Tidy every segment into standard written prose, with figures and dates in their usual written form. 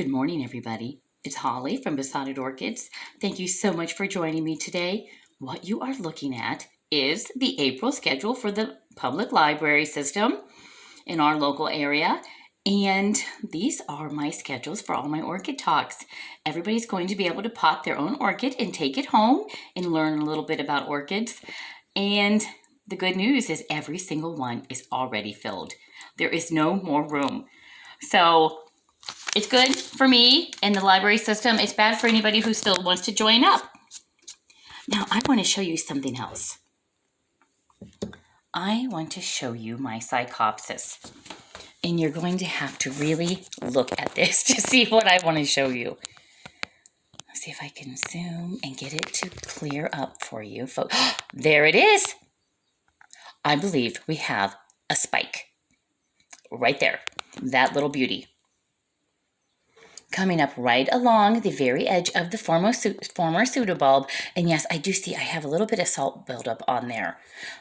Good morning, everybody. It's Holly from Besotted Orchids. Thank you so much for joining me today. What you are looking at is the April schedule for the public library system in our local area. And these are my schedules for all my orchid talks. Everybody's going to be able to pot their own orchid and take it home and learn a little bit about orchids. And the good news is every single one is already filled. There is no more room. So it's good for me and the library system. It's bad for anybody who still wants to join up. Now, I want to show you something else. I want to show you my psychopsis. And you're going to have to really look at this to see what I want to show you. Let's see if I can zoom and get it to clear up for you, folks. There it is. I believe we have a spike right there. That little beauty. Coming up right along the very edge of the former pseudobulb. And yes, I do see I have a little bit of salt buildup on there.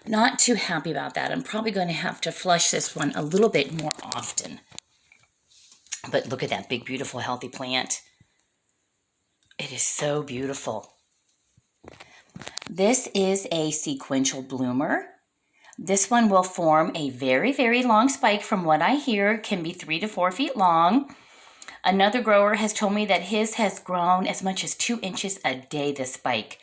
Not too happy about that. I'm probably going to have to flush this one a little bit more often. But look at that big, beautiful, healthy plant. It is so beautiful. This is a sequential bloomer. This one will form a very, very long spike. From what I hear, can be 3 to 4 feet long. Another grower has told me that his has grown as much as 2 inches a day, this spike.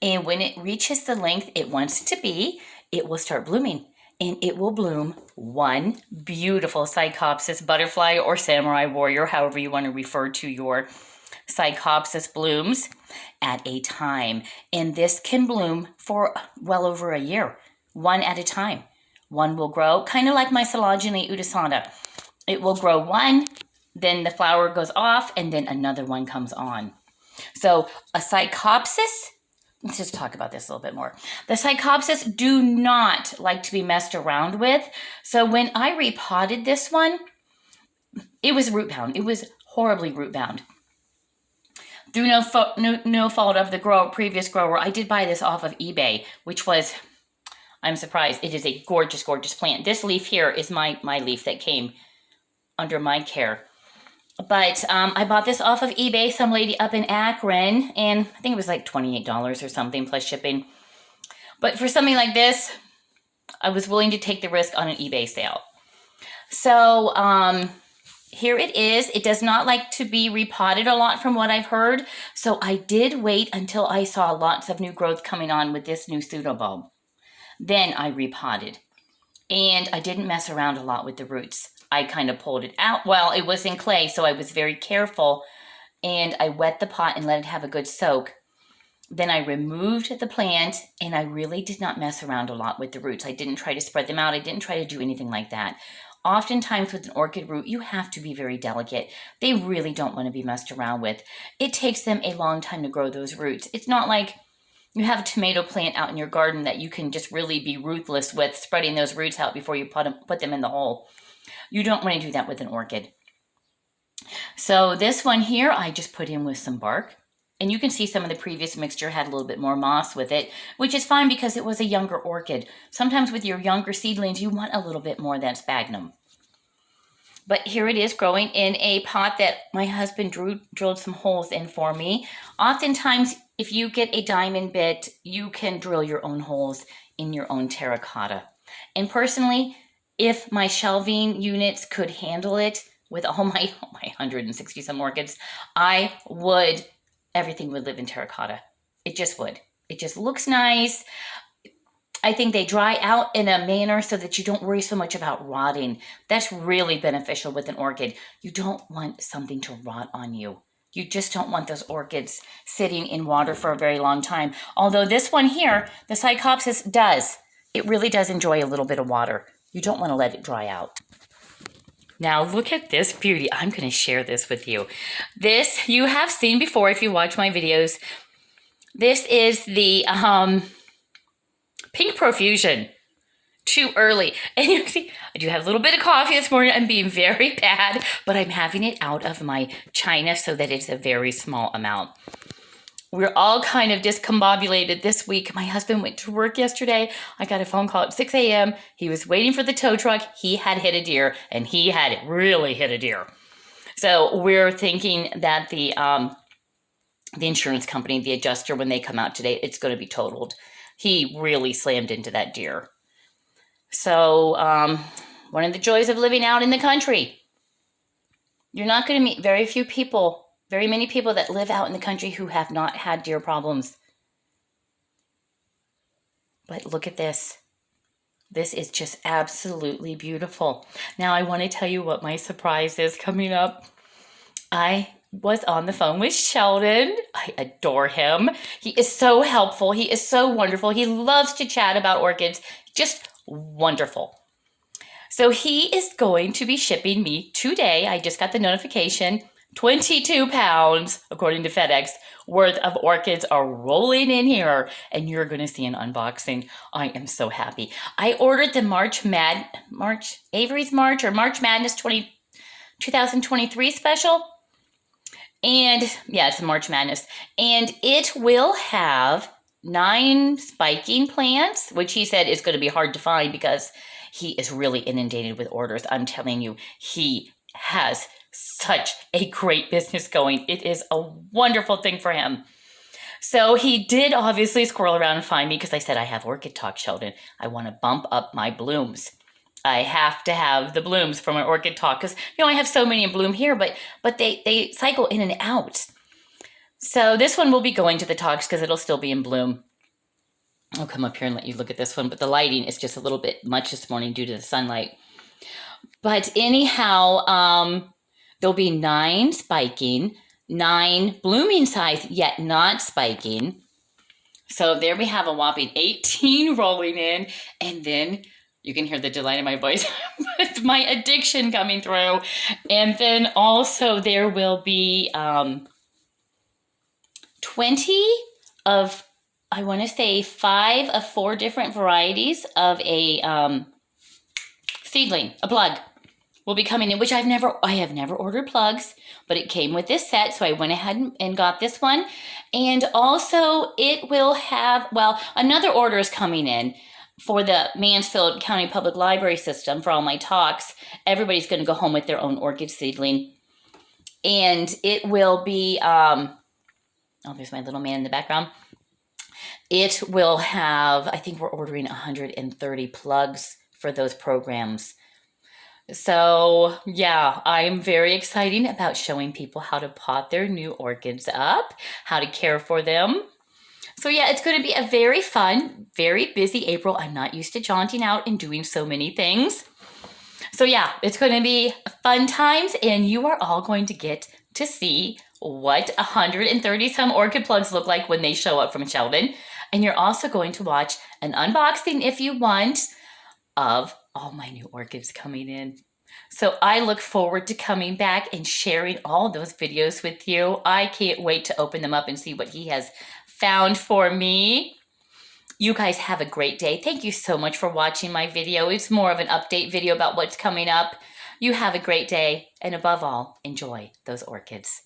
And when it reaches the length it wants to be, it will start blooming. And it will bloom one beautiful psychopsis butterfly or samurai warrior, however you want to refer to your psychopsis blooms, at a time. And this can bloom for well over a year, one at a time. One will grow, kind of like my Silogene udescenta. It will grow one, then the flower goes off, and then another one comes on. So a psychopsis, let's just talk about this a little bit more. The psychopsis do not like to be messed around with. So when I repotted this one, it was root bound. It was horribly root bound. Through no fault of the previous grower, I did buy this off of eBay, which was, I'm surprised. It is a gorgeous, gorgeous plant. This leaf here is my leaf that came under my care. But I bought this off of eBay, some lady up in Akron, and I think it was like $28 or something plus shipping. But for something like this, I was willing to take the risk on an eBay sale. So here it is. It does not like to be repotted a lot from what I've heard. So I did wait until I saw lots of new growth coming on with this new pseudobulb. Then I repotted. And I didn't mess around a lot with the roots. I kind of pulled it out. Well, it was in clay, so I was very careful. And I wet the pot and let it have a good soak. Then I removed the plant, and I really did not mess around a lot with the roots. I didn't try to spread them out. I didn't try to do anything like that. Oftentimes with an orchid root, you have to be very delicate. They really don't want to be messed around with. It takes them a long time to grow those roots. It's not like you have a tomato plant out in your garden that you can just really be ruthless with spreading those roots out before you put them in the hole. You don't want to do that with an orchid. So this one here, I just put in with some bark. And you can see some of the previous mixture had a little bit more moss with it, which is fine because it was a younger orchid. Sometimes with your younger seedlings, you want a little bit more of that sphagnum. But here it is growing in a pot that my husband drilled some holes in for me. Oftentimes, if you get a diamond bit, you can drill your own holes in your own terracotta. And personally, if my shelving units could handle it with all my 160 some orchids, everything would live in terracotta. It just would. It just looks nice. I think they dry out in a manner so that you don't worry so much about rotting. That's really beneficial with an orchid. You don't want something to rot on you. You just don't want those orchids sitting in water for a very long time. Although this one here, the psychopsis does. It really does enjoy a little bit of water. You don't want to let it dry out. Now look at this beauty. I'm going to share this with you. This you have seen before if you watch my videos. This is the Pink Profusion. Too early. And you see, I do have a little bit of coffee this morning. I'm being very bad, but I'm having it out of my china so that it's a very small amount. We're all kind of discombobulated this week. My husband went to work yesterday. I got a phone call at 6 a.m. He was waiting for the tow truck. He had hit a deer, and he had really hit a deer. So we're thinking that the insurance company, the adjuster, when they come out today, it's going to be totaled. He really slammed into that deer. So one of the joys of living out in the country. You're not going to meet very many people that live out in the country who have not had deer problems. But look at this. This is just absolutely beautiful. Now I want to tell you what my surprise is coming up. I was on the phone with Sheldon. I adore him. He is so helpful. He is so wonderful. He loves to chat about orchids. Just wonderful. So he is going to be shipping me today. I just got the notification. 22 pounds, according to FedEx, worth of orchids are rolling in here, and you're going to see an unboxing. I am so happy. I ordered the March Madness 2023 special. And yeah, it's a March Madness. And it will have 9 spiking plants, which he said is going to be hard to find because he is really inundated with orders. I'm telling you, he has such a great business going. It is a wonderful thing for him. So he did obviously squirrel around and find me because I said, I have orchid talk, Sheldon. I want to bump up my blooms. I have to have the blooms from an orchid talk because, I have so many in bloom here, but they cycle in and out. So this one will be going to the talks because it'll still be in bloom. I'll come up here and let you look at this one, but the lighting is just a little bit much this morning due to the sunlight. But anyhow, there'll be 9 spiking, 9 blooming size, yet not spiking. So there we have a whopping 18 rolling in, and then you can hear the delight in my voice with my addiction coming through. And then also there will be 20 of, I want to say 5 of 4 different varieties of a seedling, a plug, will be coming in, which I have never ordered plugs, but it came with this set, so I went ahead and got this one. And also it will have, another order is coming in for the Mansfield County Public Library system for all my talks. Everybody's going to go home with their own orchid seedling. And it will be, there's my little man in the background. It will have, I think we're ordering 130 plugs for those programs. So yeah, I'm very excited about showing people how to pot their new orchids up, how to care for them. So yeah, it's going to be a very fun, very busy April. I'm not used to jaunting out and doing so many things. So yeah, it's going to be fun times, and you are all going to get to see what 130 some orchid plugs look like when they show up from Sheldon. And you're also going to watch an unboxing, if you want, of all my new orchids coming in. So I look forward to coming back and sharing all those videos with you. I can't wait to open them up and see what he has found for me. You guys have a great day. Thank you so much for watching my video. It's more of an update video about what's coming up. You have a great day, and above all, enjoy those orchids.